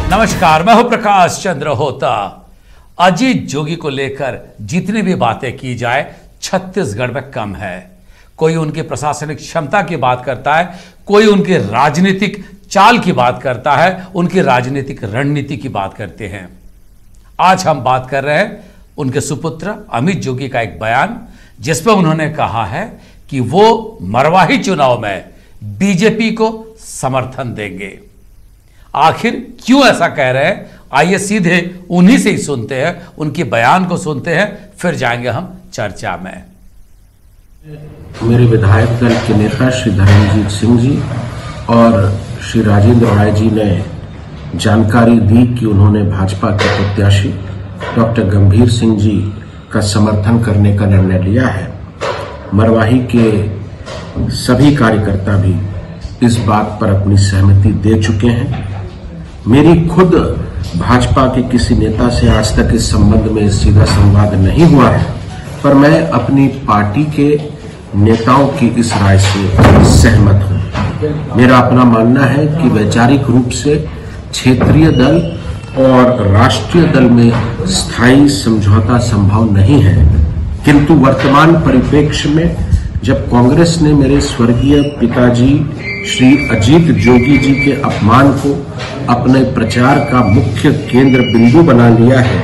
नमस्कार, मैं हूं प्रकाश चंद्र होता। अजीत जोगी को लेकर जितनी भी बातें की जाए छत्तीसगढ़ में कम है। कोई उनकी प्रशासनिक क्षमता की बात करता है, कोई उनकी राजनीतिक चाल की बात करता है, उनकी राजनीतिक रणनीति की बात करते हैं। आज हम बात कर रहे हैं उनके सुपुत्र अमित जोगी का एक बयान, जिसमें उन्होंने कहा है कि वो मरवाही चुनाव में बीजेपी को समर्थन देंगे। आखिर क्यों ऐसा कह रहे हैं, आइए सीधे उन्हीं से ही सुनते हैं, उनके बयान को सुनते हैं, फिर जाएंगे हम चर्चा में। मेरे विधायक दल के नेता श्री धर्मजीत सिंह जी और श्री राजेंद्र राय जी ने जानकारी दी कि उन्होंने भाजपा के प्रत्याशी डॉक्टर गंभीर सिंह जी का समर्थन करने का निर्णय लिया है। मरवाही के सभी कार्यकर्ता भी इस बात पर अपनी सहमति दे चुके हैं। मेरी खुद भाजपा के किसी नेता से आज तक इस संबंध में सीधा संवाद नहीं हुआ है, पर मैं अपनी पार्टी के नेताओं की इस राय से सहमत हूं। मेरा अपना मानना है कि वैचारिक रूप से क्षेत्रीय दल और राष्ट्रीय दल में स्थायी समझौता संभव नहीं है, किंतु वर्तमान परिप्रेक्ष्य में जब कांग्रेस ने मेरे स्वर्गीय पिताजी श्री अजीत जोगी जी के अपमान को अपने प्रचार का मुख्य केंद्र बिंदु बना लिया है,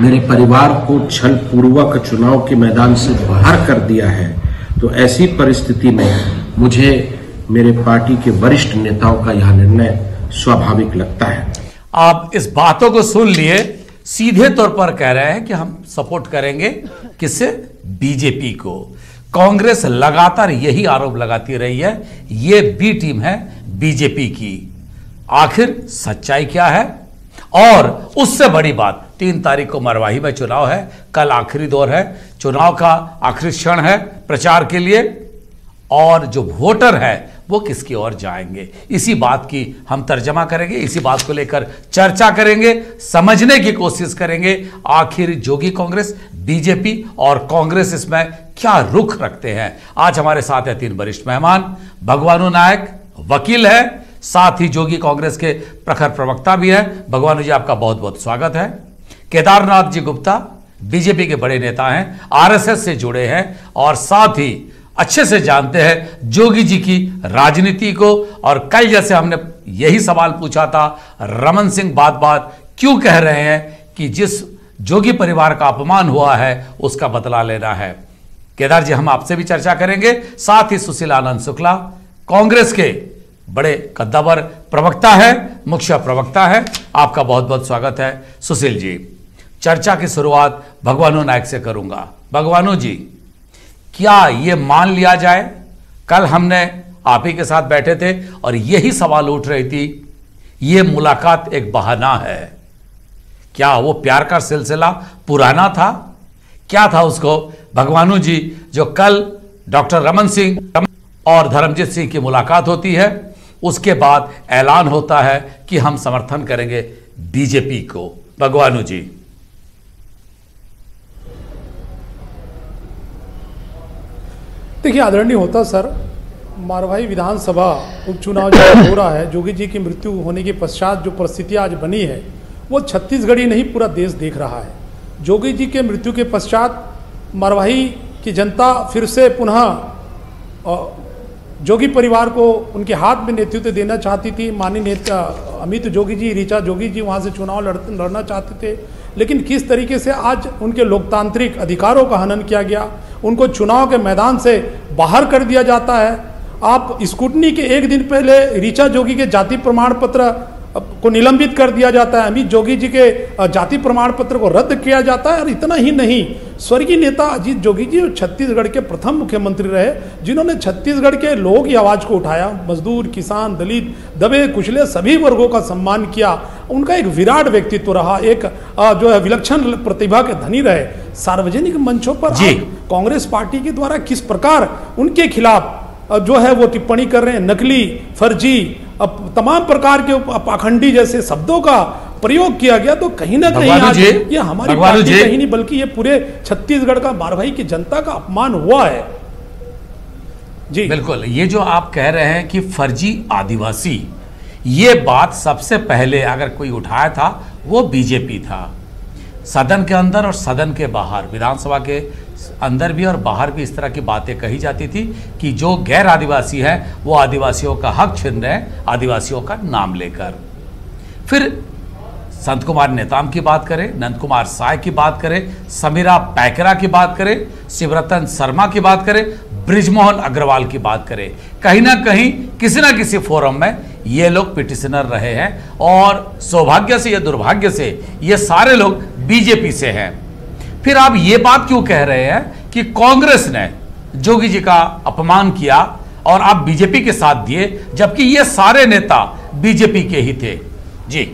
मेरे परिवार को छल पूर्वक चुनाव के मैदान से बाहर कर दिया है, तो ऐसी परिस्थिति में मुझे मेरे पार्टी के वरिष्ठ नेताओं का यह निर्णय स्वाभाविक लगता है। आप इस बातों को सुन लिए, सीधे तौर पर कह रहे हैं कि हम सपोर्ट करेंगे किससे? बीजेपी को। कांग्रेस लगातार यही आरोप लगाती रही है, ये बी टीम है बीजेपी की। आखिर सच्चाई क्या है? और उससे बड़ी बात, 3 तारीख को मरवाही में चुनाव है, कल आखिरी दौर है, चुनाव का आखिरी क्षण है प्रचार के लिए, और जो वोटर है वो किसकी ओर जाएंगे, इसी बात की हम तर्जमा करेंगे, इसी बात को लेकर चर्चा करेंगे, समझने की कोशिश करेंगे आखिर जोगी कांग्रेस, बीजेपी और कांग्रेस इसमें क्या रुख रखते हैं। आज हमारे साथ है 3 वरिष्ठ मेहमान। भगवानू नायक वकील है, साथ ही जोगी कांग्रेस के प्रखर प्रवक्ता भी है। भगवानू जी, आपका बहुत बहुत स्वागत है। केदारनाथ जी गुप्ता बीजेपी के बड़े नेता हैं, आरएसएस से जुड़े हैं और साथ ही अच्छे से जानते हैं जोगी जी की राजनीति को। और कल जैसे हमने यही सवाल पूछा था, रमन सिंह बात बात क्यों कह रहे हैं कि जिस जोगी परिवार का अपमान हुआ है उसका बदला लेना है। केदार जी, हम आपसे भी चर्चा करेंगे, साथ ही सुशील आनंद शुक्ला कांग्रेस के बड़े कद्दावर प्रवक्ता है, मुख्य प्रवक्ता है, आपका बहुत बहुत स्वागत है। सुशील जी, चर्चा की शुरुआत भगवानू नायक से करूंगा। भगवानू जी, क्या ये मान लिया जाए, कल हमने आप ही के साथ बैठे थे और यही सवाल उठ रही थी, ये मुलाकात एक बहाना है, क्या वो प्यार का सिलसिला पुराना था? क्या था उसको भगवानू जी, जो कल डॉक्टर रमन सिंह और धर्मजीत सिंह की मुलाकात होती है, उसके बाद ऐलान होता है कि हम समर्थन करेंगे बीजेपी को। भगवानू जी। देखिए आदरणीय होता सर, मरवाही विधानसभा उपचुनाव जो हो रहा है, जोगी जी की मृत्यु होने के पश्चात जो परिस्थिति आज बनी है वो छत्तीसगढ़ ही नहीं पूरा देश देख रहा है। जोगी जी के मृत्यु के पश्चात मरवाही की जनता फिर से पुनः जोगी परिवार को उनके हाथ में नेतृत्व देना चाहती थी। माननीय नेता अमित जोगी जी, ऋचा जोगी जी वहाँ से चुनाव लड़ना चाहते थे, लेकिन किस तरीके से आज उनके लोकतांत्रिक अधिकारों का हनन किया गया, उनको चुनाव के मैदान से बाहर कर दिया जाता है। आप स्कूटनी के एक दिन पहले ऋचा जोगी के जाति प्रमाण पत्र को निलंबित कर दिया जाता है, अमित जोगी जी के जाति प्रमाण पत्र को रद्द किया जाता है। और इतना ही नहीं, स्वर्गीय नेता अजीत जोगी जी छत्तीसगढ़ के प्रथम मुख्यमंत्री रहे, जिन्होंने छत्तीसगढ़ के लोगों की आवाज को उठाया, मजदूर, किसान, दलित, दबे कुचले सभी वर्गों का सम्मान किया। उनका एक विराट व्यक्तित्व रहा, एक जो है विलक्षण प्रतिभा के धनी रहे। सार्वजनिक मंचों पर कांग्रेस पार्टी के द्वारा किस प्रकार उनके खिलाफ जो है वो टिप्पणी कर रहे हैं, नकली, फर्जी, अब तमाम प्रकार के पाखंडी जैसे शब्दों का प्रयोग किया गया, तो कहीं ना कहीं आज ये हमारी पार्टी कहीं नहीं बल्कि ये पूरे छत्तीसगढ़ का मरवाही की जनता का अपमान हुआ है। जी बिल्कुल, ये जो आप कह रहे हैं कि फर्जी आदिवासी, ये बात सबसे पहले अगर कोई उठाया था वो बीजेपी था। सदन के अंदर और सदन के बाहर, विधानसभा के अंदर भी और बाहर भी इस तरह की बातें कही जाती थी कि जो गैर आदिवासी है वो आदिवासियों का हक छीन रहे हैं आदिवासियों का नाम लेकर। फिर संत कुमार नेताम की बात करें, नंद कुमार साय की बात करें, समीरा पैकरा की बात करें, शिवरतन शर्मा की बात करें, बृजमोहन अग्रवाल की बात करें, कहीं ना कहीं किसी ना किसी फोरम में ये लोग पिटिशनर रहे हैं और सौभाग्य से या दुर्भाग्य से ये सारे लोग बीजेपी से हैं। फिर आप ये बात क्यों कह रहे हैं कि कांग्रेस ने जोगी जी का अपमान किया और आप बीजेपी के साथ दिए, जबकि ये सारे नेता बीजेपी के ही थे? जी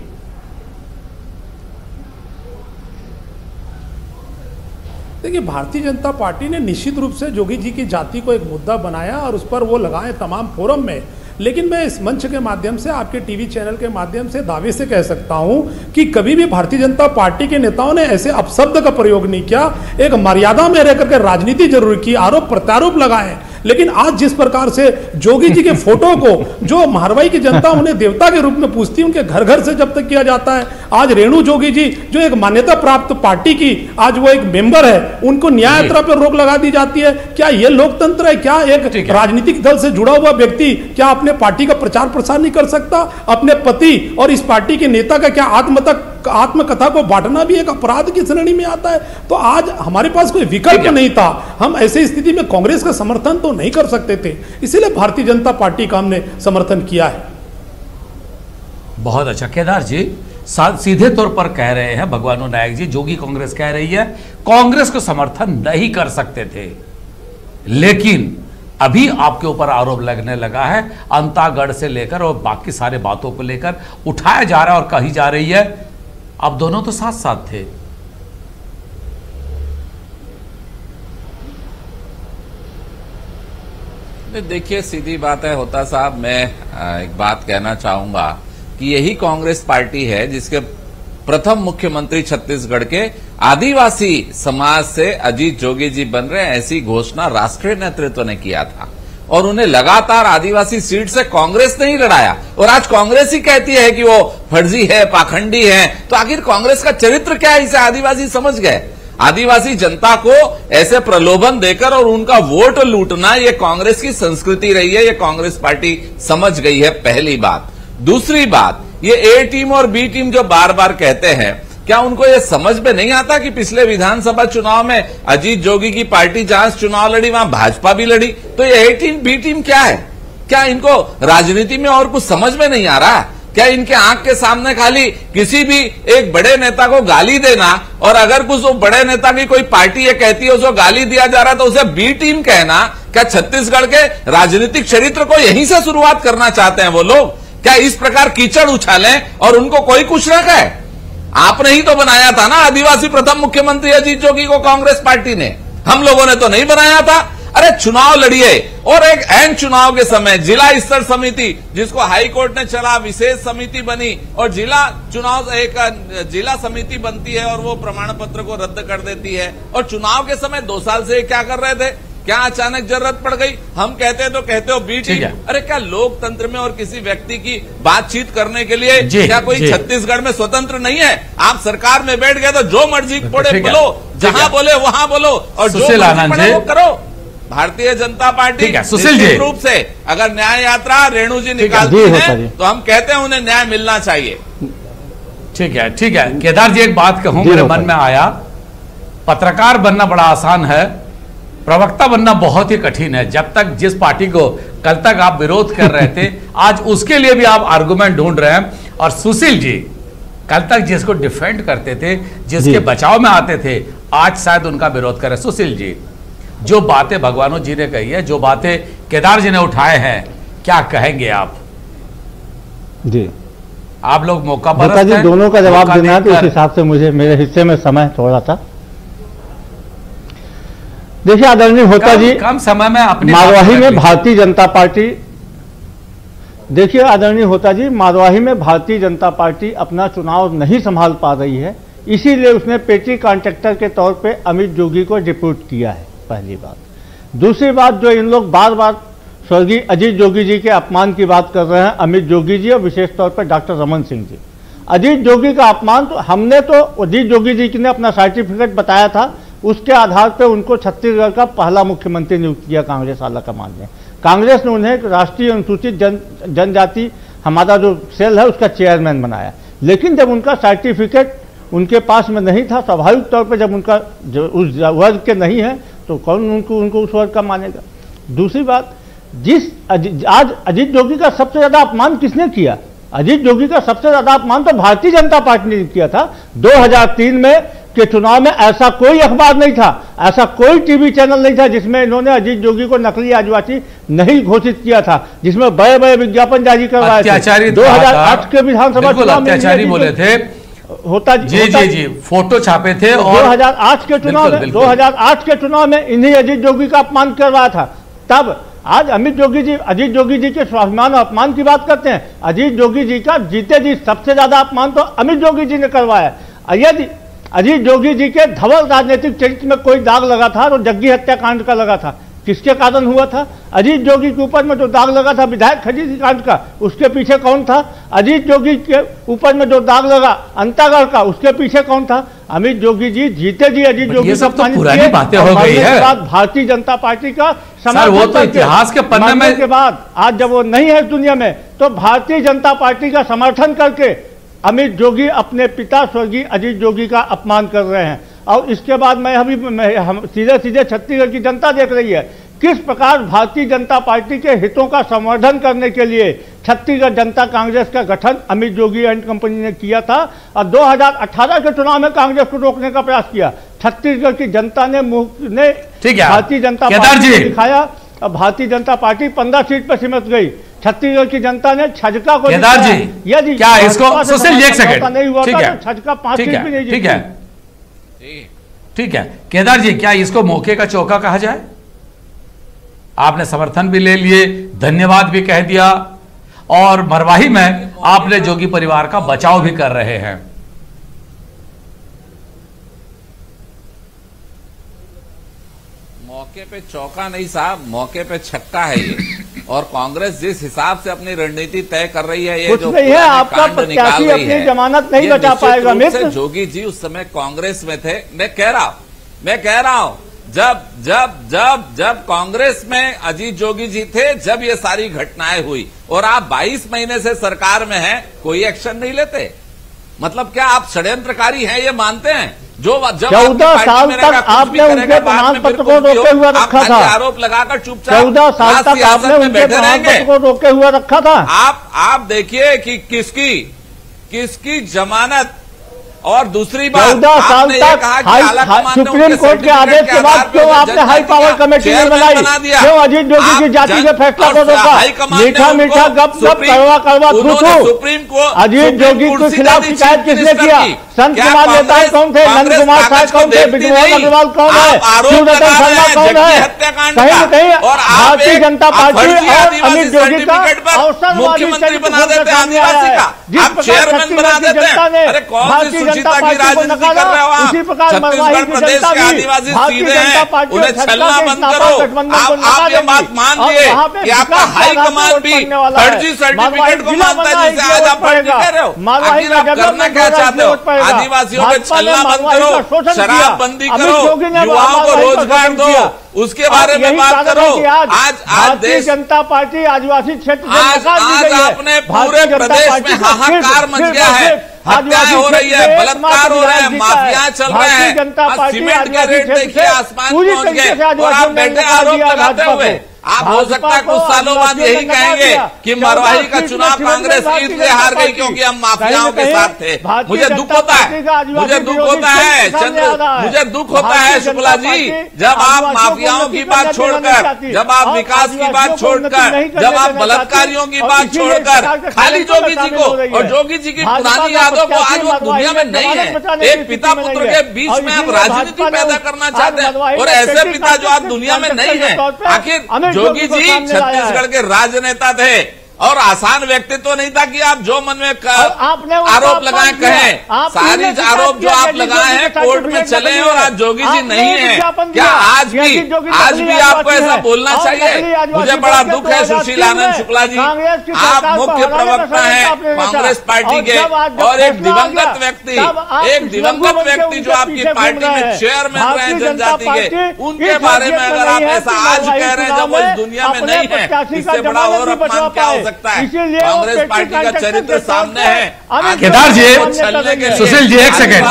देखिए, भारतीय जनता पार्टी ने निश्चित रूप से जोगी जी की जाति को एक मुद्दा बनाया और उस पर वो लगाए तमाम फोरम में। लेकिन मैं इस मंच के माध्यम से, आपके टीवी चैनल के माध्यम से दावे से कह सकता हूं कि कभी भी भारतीय जनता पार्टी के नेताओं ने ऐसे अपशब्द का प्रयोग नहीं किया। एक मर्यादा में रह करके राजनीति जरूर की, आरोप प्रत्यारोप लगाए। लेकिन आज जिस प्रकार से जोगी जी के फोटो को जो मारवाड़ी की जनता उन्हें देवता के रूप में पूजती है, उनके घर घर से जब तक किया जाता है, आज रेणु जोगी जी जो एक मान्यता प्राप्त पार्टी की आज वो एक मेंबर है, उनको न्याय यात्रा पर रोक लगा दी जाती है। क्या ये लोकतंत्र है? क्या एक राजनीतिक दल से जुड़ा हुआ व्यक्ति क्या अपने पार्टी का प्रचार प्रसार नहीं कर सकता? अपने पति और इस पार्टी के नेता का क्या आत्मकथा को बांटना भी एक अपराध की श्रेणी में आता है? तो आज हमारे पास कोई विकल्प नहीं था, हम ऐसी स्थिति में कांग्रेस का समर्थन तो नहीं कर सकते थे, इसीलिए भारतीय जनता पार्टी का हमने समर्थन किया है। बहुत अच्छा। केदार जी सीधे तौर पर कह रहे हैं भगवानू नायक जी, जोगी कांग्रेस कह रही है कांग्रेस को समर्थन नहीं कर सकते थे, लेकिन अभी आपके ऊपर आरोप लगने लगा है अंतागढ़ से लेकर और बाकी सारे बातों को लेकर उठाया जा रहा है और कही जा रही है आप दोनों तो साथ साथ थे। देखिए, सीधी बात है होता साहब, मैं एक बात कहना चाहूंगा कि यही कांग्रेस पार्टी है जिसके प्रथम मुख्यमंत्री छत्तीसगढ़ के आदिवासी समाज से अजीत जोगी जी बन रहे हैं, ऐसी घोषणा राष्ट्रीय नेतृत्व ने किया था और उन्हें लगातार आदिवासी सीट से कांग्रेस ने ही लड़ाया। और आज कांग्रेस ही कहती है कि वो फर्जी है, पाखंडी है, तो आखिर कांग्रेस का चरित्र क्या है, इसे आदिवासी समझ गए। आदिवासी जनता को ऐसे प्रलोभन देकर और उनका वोट लूटना ये कांग्रेस की संस्कृति रही है, ये कांग्रेस पार्टी समझ गई है, पहली बात। दूसरी बात, ये ए टीम और बी टीम जो बार बार कहते हैं, क्या उनको ये समझ में नहीं आता कि पिछले विधानसभा चुनाव में अजीत जोगी की पार्टी जहां चुनाव लड़ी वहां भाजपा भी लड़ी, तो ये ए टीम बी टीम क्या है? क्या इनको राजनीति में और कुछ समझ में नहीं आ रहा? क्या इनके आंख के सामने खाली किसी भी एक बड़े नेता को गाली देना और अगर कुछ वो बड़े नेता की कोई पार्टी ये कहती है उसको गाली दिया जा रहा है तो उसे बी टीम कहना? क्या छत्तीसगढ़ के राजनीतिक चरित्र को यहीं से शुरुआत करना चाहते हैं वो लोग? क्या इस प्रकार कीचड़ उछालें और उनको कोई कुछ न कहे? आपने ही तो बनाया था ना आदिवासी प्रथम मुख्यमंत्री अजीत जोगी को, कांग्रेस पार्टी ने, हम लोगों ने तो नहीं बनाया था। अरे चुनाव लड़िए और एक एन चुनाव के समय जिला स्तर समिति जिसको हाई कोर्ट ने चला, विशेष समिति बनी और जिला चुनाव एक जिला समिति बनती है और वो प्रमाण पत्र को रद्द कर देती है। और चुनाव के समय 2 साल से क्या कर रहे थे? क्या अचानक जरूरत पड़ गई? हम कहते तो कहते हो बी टीम। अरे क्या लोकतंत्र में और किसी व्यक्ति की बातचीत करने के लिए क्या कोई छत्तीसगढ़ में स्वतंत्र नहीं है? आप सरकार में बैठ गए तो जो मर्जी पड़े बोलो, जहां बोले वहां बोलो और जो मर्जी पड़े वो करो। भारतीय जनता पार्टी निश्चित रूप से अगर न्याय यात्रा रेणु जी निकालती है तो हम कहते हैं उन्हें न्याय मिलना चाहिए। ठीक है, ठीक है। केदार जी एक बात कहूं, मेरे मन में आया, पत्रकार बनना बड़ा आसान है, प्रवक्ता बनना बहुत ही कठिन है। जब तक जिस पार्टी को कल तक आप विरोध कर रहे थे आज उसके लिए भी आप आर्गुमेंट ढूंढ रहे हैं। और सुशील जी कल तक जिसको डिफेंड करते थे, जिसके बचाव में आते थे, आज शायद उनका विरोध करें। सुशील जी, जो बातें भगवानों जी ने कही है, जो बातें केदार जी ने उठाए हैं, क्या कहेंगे आप? जी आप लोग मौका पर जी दोनों का जवाब देना है तो उस हिसाब से मुझे मेरे हिस्से में समय थोड़ा सा। देखिए आदरणीय होता जी, कम समय में अपनी मारवाही में भारतीय जनता पार्टी, देखिए आदरणीय होता जी, मारवाही में भारतीय जनता पार्टी अपना चुनाव नहीं संभाल पा रही है, इसीलिए उसने पेटी कॉन्ट्रैक्टर के तौर पे अमित जोगी को डिप्यूट किया है, पहली बात। दूसरी बात, जो इन लोग बार बार स्वर्गीय अजीत जोगी जी के अपमान की बात कर रहे हैं अमित जोगी जी और विशेष तौर पर डॉक्टर रमन सिंह जी। अजीत जोगी का अपमान तो हमने तो अजीत जोगी जी ने अपना सर्टिफिकेट बताया था, उसके आधार पर उनको छत्तीसगढ़ का पहला मुख्यमंत्री नियुक्त किया कांग्रेस आला कमान ने। कांग्रेस ने उन्हें राष्ट्रीय अनुसूचित जनजाति हमारा जो सेल है उसका चेयरमैन बनाया, लेकिन जब उनका सर्टिफिकेट उनके पास में नहीं था, स्वाभाविक तौर पर जब उनका उस वर्ग के नहीं है तो कौन उनको उस वर्ग का मानेगा। दूसरी बात, आज अजीत जोगी का सबसे ज्यादा अपमान किसने किया? अजीत जोगी का सबसे ज्यादा अपमान तो भारतीय जनता पार्टी ने किया था। 2003 में के चुनाव में ऐसा कोई अखबार नहीं था, ऐसा कोई टीवी चैनल नहीं था जिसमें इन्होंने अजीत जोगी को नकली आदिवासी नहीं घोषित किया था, जिसमें बड़े बड़े विज्ञापन जारी करवाए थे। 2008 के विधानसभा चुनाव में अत्याचारी बोले थे होता जी, फोटो छापे थे और 2008 के चुनाव में 2008 के चुनाव में इन्हीं अजीत जोगी का अपमान करवाया था। तब आज अजीत जोगी जी के स्वाभिमान और अपमान की बात करते हैं। अजीत जोगी जी का जीते जी सबसे ज्यादा अपमान तो अमित जोगी जी ने करवाया। यदि अजीत जोगी जी के धवल राजनीतिक चरित्र में कोई दाग लगा था तो जग्गी हत्याकांड का लगा था। किसके कारण हुआ था? अजीत जोगी के ऊपर में जो दाग लगा था विधायक खजीदी कांड का, उसके पीछे कौन था? अजीत जोगी के ऊपर में जो दाग लगा अंतागढ़ का, उसके पीछे कौन था? अमित जोगी जी जीते जी अजीत जोगी ये सब तो पुरानी बातें हो गई है। भारतीय जनता पार्टी का सर, वो तो इतिहास के पन्ने में के बाद आज जब वो नहीं है दुनिया में, तो भारतीय जनता पार्टी का समर्थन करके अमित जोगी अपने पिता स्वर्गीय अजीत जोगी का अपमान कर रहे हैं। और इसके बाद हम सीधे छत्तीसगढ़ की जनता देख रही है किस प्रकार भारतीय जनता पार्टी के हितों का संवर्धन करने के लिए छत्तीसगढ़ जनता कांग्रेस का गठन अमित जोगी एंड कंपनी ने किया था। और 2018 के चुनाव में कांग्रेस को रोकने का प्रयास किया। छत्तीसगढ़ की जनता ने भारतीय जनता पार्टी को दिखाया और भारतीय जनता पार्टी 15 सीट पर सिमट गई। छत्तीसगढ़ की जनता ने छजका को केदार जी, यदि क्या इसको सुशील एक सेकंड नहीं हुआ था तो छजका 5 सीट भी नहीं जीती। ठीक है केदार जी, क्या इसको मौके का चौका कहा जाए? आपने समर्थन भी ले लिए, धन्यवाद भी कह दिया और मरवाही में आपने जोगी परिवार का बचाव भी कर रहे हैं। मौके पे चौका नहीं साहब, मौके पे छक्का है ये। और कांग्रेस जिस हिसाब से अपनी रणनीति तय कर रही है, ये जो नहीं है आपका प्रत्याशी अपनी जमानत नहीं बचा पाएगा। मित्र जोगी जी उस समय कांग्रेस में थे। मैं कह रहा हूं जब कांग्रेस में अजीत जोगी जी थे, जब ये सारी घटनाएं हुई और आप 22 महीने से सरकार में हैं, कोई एक्शन नहीं लेते। मतलब क्या आप षड्यंत्रकारी हैं ये मानते हैं? जो जब 14 साल तक आपने उनके प्रमाण पत्र को रोके हुए रखा था, आरोप लगाकर चुपचाप 14 साल तक आपने उनके प्रमाण पत्र को रोके हुए रखा था। आप देखिए कि किसकी जमानत। और दूसरी बात, 14 साल तक सुप्रीम कोर्ट के आदेश के बाद क्यों आपने हाई पावर कमेटी नहीं बनाई? क्यों अजीत जोगी की जाति के फैसला को रोका? मीठा गप कड़वा सुप्रीम कोर्ट अजीत जोगी के खिलाफ शिकायत किसने किया? संत कुमार नेता कौन थे? नंद कुमार साहब कौन थे? विजयमोहन अग्रवाल कौन है? शिवरतन शर्मा कौन है? कहीं न कहीं भारतीय जनता पार्टी और अमित जोगी का मुख्यमंत्री बना देते हैं आदिवासी का, आप चेयरमैन बना देते हैं। अरे कौन सी सुचिता की राजनीति कर रहे हो आप? छत्तीसगढ़ प्रदेश के आदिवासी सीधे हैं, उन्हें छलना बंद करो। आप ये बात मान लिए कि आपका हाईकमान भी फर्जी सर्टिफिकेट को मानता है, जिसे आज आप फर्जी कह रहे हो। आखिर आप करना क्या चाहते हो? आदिवासियों पे छलना बंद करो, शराब बंदी करो, युवाओं को रोजगार दो, उसके बारे में बात करो। आज देश जनता पार्टी आदिवासी क्षेत्र आज आपने पूरे प्रदेश में हाहाकार मच गया है। हत्याएं हो रही है, बलात्कार हो रहे हैं, माफिया चल रहे हैं, सीमेंट के रेट देखिए आसमान पहुंच गए और आप बैठे आरोप लगाते हुए। आप हो सकता है कुछ सालों बाद यही कहेंगे कि मरवाही का चुनाव कांग्रेस इसलिए हार गई क्योंकि हम माफियाओं के साथ थे। मुझे दुख होता है, मुझे दुख होता है चंद्र, मुझे दुख होता है शुक्ला जी, जब आप माफियाओं की बात छोड़कर, जब आप विकास की बात छोड़कर, जब आप बलात्कारियों की बात छोड़कर खाली जोगी जी को और जोगी जी की पुरानी यादों को, आज वो दुनिया में नहीं है। एक पिता पुत्र के बीच में आप राजनीति पैदा करना चाहते हैं और ऐसे पिता जो आज दुनिया में नहीं है। आखिर जोगी जी छत्तीसगढ़ के राजनेता थे, और आसान व्यक्तित्व तो नहीं था कि आप जो मन में आरोप लगाए कहें। सारी आरोप जो आप लगाए हैं कोर्ट में चले और आज जोगी जी नहीं है। क्या आज भी आपको ऐसा बोलना चाहिए? मुझे बड़ा दुख है सुशील आनंद शुक्ला जी, आप मुख्य प्रवक्ता हैं कांग्रेस पार्टी के और एक दिवंगत व्यक्ति जो आपकी पार्टी में चेयरमैन रहे जनजाति के, उनके बारे में अगर आप ऐसा आज कह रहे हैं जब वो इस दुनिया में नहीं है, इससे बड़ा और अपमान क्या हो सकता है? कांग्रेस पार्टी का चरित्र सामने है। केदार जी, सुशील जी एक सेकंड,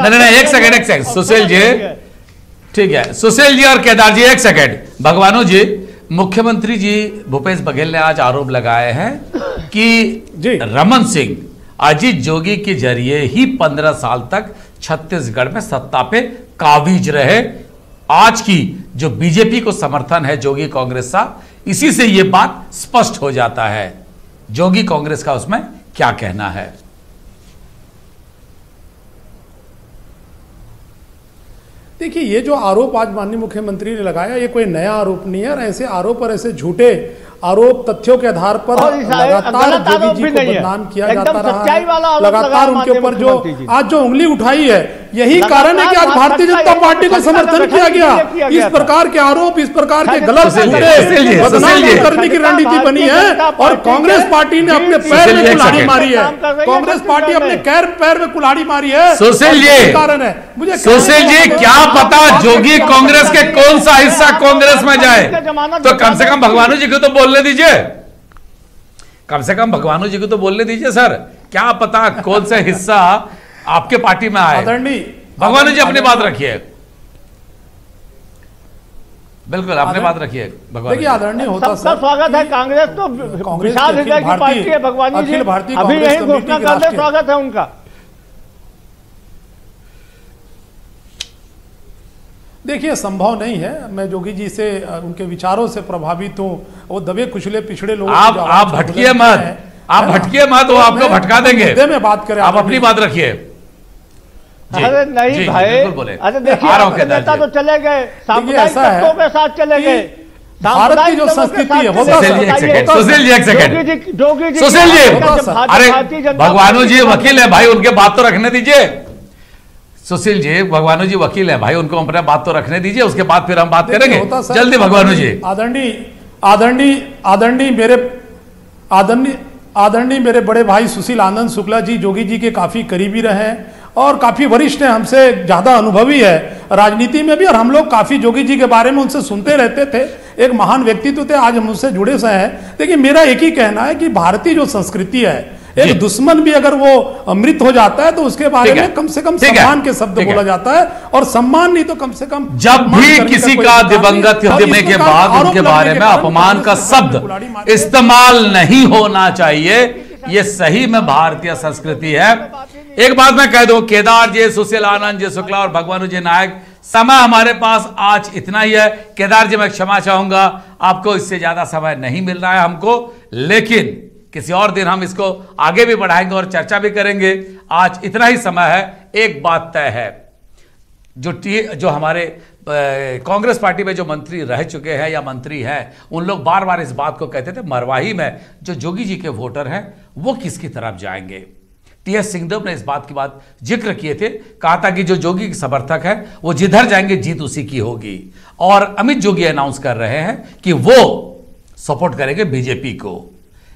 नहीं एक सेकंड सुशील जी, ठीक है सुशील जी और केदार जी एक सेकंड। भगवानू जी, मुख्यमंत्री जी भूपेश बघेल ने आज आरोप लगाए हैं कि रमन सिंह अजीत जोगी के जरिए ही 15 साल तक छत्तीसगढ़ में सत्ता पे काबिज रहे। आज की जो बीजेपी को समर्थन है जोगी कांग्रेस का, इसी से यह बात स्पष्ट हो जाता है। जोगी कांग्रेस का उसमें क्या कहना है? देखिए, ये जो आरोप आज माननीय मुख्यमंत्री ने लगाया, ये कोई नया आरोप नहीं है और ऐसे आरोप और ऐसे झूठे आरोप तथ्यों के आधार पर लगातार जोगी जी को बदनाम किया जाता रहा है। लगातार उनके ऊपर जो आज जो उंगली उठाई है, यही कारण है कि आज भारतीय जनता पार्टी को समर्थन किया गया। इस प्रकार के आरोप, इस प्रकार के गलत बदनाम करने की रणनीति बनी है और कांग्रेस पार्टी ने अपने पैर में कुल्हाड़ी मारी है। कांग्रेस पार्टी अपने पैर में कुल्हाड़ी मारी है। सुशील जी, कारण है मुझे सुशील जी, क्या पता जोगी कांग्रेस के कौन सा हिस्सा कांग्रेस में जाए, तो कम से कम भगवानू जी को तो बोलने दीजिए, कम से कम भगवानू जी को तो बोलने दीजिए सर। क्या पता कौन सा हिस्सा आपके पार्टी में आए। भगवानू जी अपनी बात रखिए, बिल्कुल अपनी बात रखिए। भगवान देखिए आदरणीय होता सबका स्वागत है। कांग्रेस तो विशाल हृदय की पार्टी है। भगवान जी अभी यही घोषणा कर दे, स्वागत है उनका। देखिए, संभव नहीं है। मैं जोगी जी से उनके विचारों से प्रभावित हूं। वो दबे कुचले पिछड़े लोग, आप भटकिए मत, आप भटकिए मत, वो आपको भटका देंगे। में बात करें, आप अपनी बात रखिए। अरे नहीं भाई, अरे देखिए नेता तो चले गए, सामुदायिक तत्वों के साथ चले गए। भारत की जो संस्कृति है वो सुशील जी एक सेकंड, सुशील जी, अरे भगवानू जी वकील है भाई, उनके बात तो रखने दीजिए। सुशील जी, भगवानू जी वकील है भाई, उनको अपने बात तो रखने दीजिए, उसके बाद फिर हम बात करेंगे। जल्दी भगवानू जी। आदरणीय मेरे बड़े भाई सुशील आनंद शुक्ला जी जोगी जी के काफी करीबी रहे हैं और काफी वरिष्ठ हैं, हमसे ज्यादा अनुभवी है राजनीति में भी, और हम लोग काफी जोगी जी के बारे में उनसे सुनते रहते थे। एक महान व्यक्तित्व थे, आज हम उनसे जुड़े से हैं। देखिए, मेरा एक ही कहना है कि भारतीय जो संस्कृति है, एक दुश्मन भी अगर वो मृत हो जाता है तो उसके बारे में कम से कम सम्मान के शब्द बोला जाता है, और सम्मान नहीं तो कम से कम जब भी किसी का दिवंगत होने के बाद उनके बारे में अपमान का शब्द इस्तेमाल नहीं होना चाहिए। ये सही में भारतीय संस्कृति है। एक बात मैं कह दूं, केदार जी, सुशील आनंद जी शुक्ला और भगवानू जी नायक, समय हमारे पास आज इतना ही है। केदार जी, मैं क्षमा चाहूंगा, आपको इससे ज्यादा समय नहीं मिल रहा है हमको, लेकिन किसी और दिन हम इसको आगे भी बढ़ाएंगे और चर्चा भी करेंगे। आज इतना ही समय है। एक बात तय है, जो हमारे कांग्रेस पार्टी में जो मंत्री रह चुके हैं या मंत्री हैं, उन लोग बार बार इस बात को कहते थे, मरवाही में जो जोगी जी के वोटर हैं वो किसकी तरफ जाएंगे। टीएस सिंहदेव ने इस बात की बात जिक्र किए थे, कहा था कि जो जोगी के समर्थक है वो जिधर जाएंगे जीत उसी की होगी। और अमित जोगी अनाउंस कर रहे हैं कि वो सपोर्ट करेंगे बीजेपी को।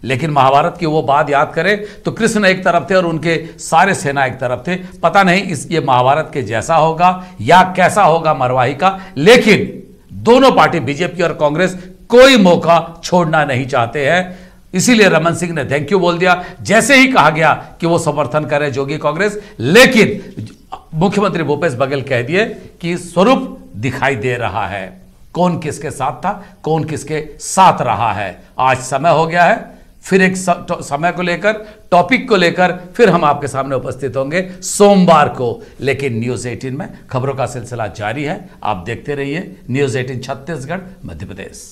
लेकिन महाभारत की वो बात याद करें तो कृष्ण एक तरफ थे और उनके सारे सेना एक तरफ थे। पता नहीं ये महाभारत के जैसा होगा या कैसा होगा मरवाही का, लेकिन दोनों पार्टी बीजेपी और कांग्रेस कोई मौका छोड़ना नहीं चाहते हैं। इसीलिए रमन सिंह ने थैंक यू बोल दिया जैसे ही कहा गया कि वो समर्थन करे जोगी कांग्रेस। लेकिन मुख्यमंत्री भूपेश बघेल कह दिए कि स्वरूप दिखाई दे रहा है, कौन किसके साथ था, कौन किसके साथ रहा है। आज समय हो गया है, फिर एक समय को लेकर, टॉपिक को लेकर फिर हम आपके सामने उपस्थित होंगे सोमवार को। लेकिन न्यूज़ 18 में खबरों का सिलसिला जारी है। आप देखते रहिए न्यूज़ 18 छत्तीसगढ़ मध्य प्रदेश।